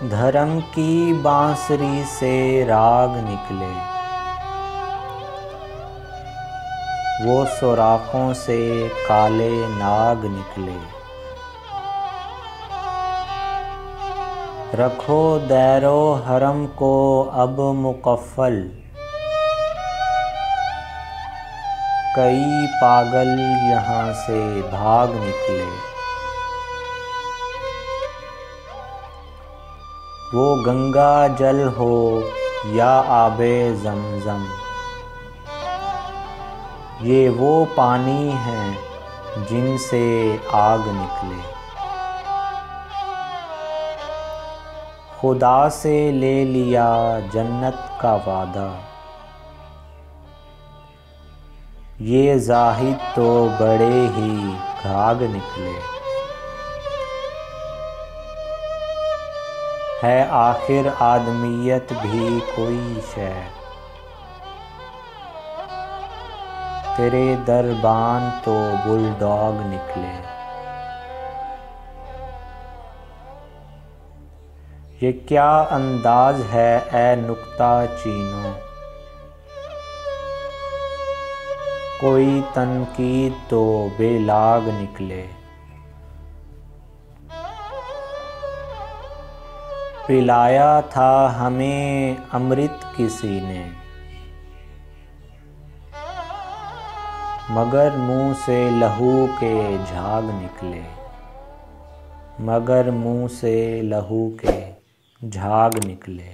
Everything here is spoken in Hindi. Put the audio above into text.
धर्म की बांसुरी से राग निकले, वो सुराखों से काले नाग निकले। रखो दैरो हरम को अब मुकफ़्फ़ल, कई पागल यहाँ से भाग निकले। वो गंगा जल हो या आबे ज़मज़म, ये वो पानी हैं जिनसे आग निकले। खुदा से ले लिया जन्नत का वादा, ये ज़ाहिद तो बड़े ही घाग निकले। है आखिर आदमियत भी कोई शै, तेरे दरबान तो बुलडॉग निकले। ये क्या अंदाज है ए नुक्ता चीनों, कोई तनकीद तो बेलाग निकले। पिलाया था हमें अमृत किसी ने, मगर मुँह से लहू के झाग निकले। मगर मुँह से लहू के झाग निकले।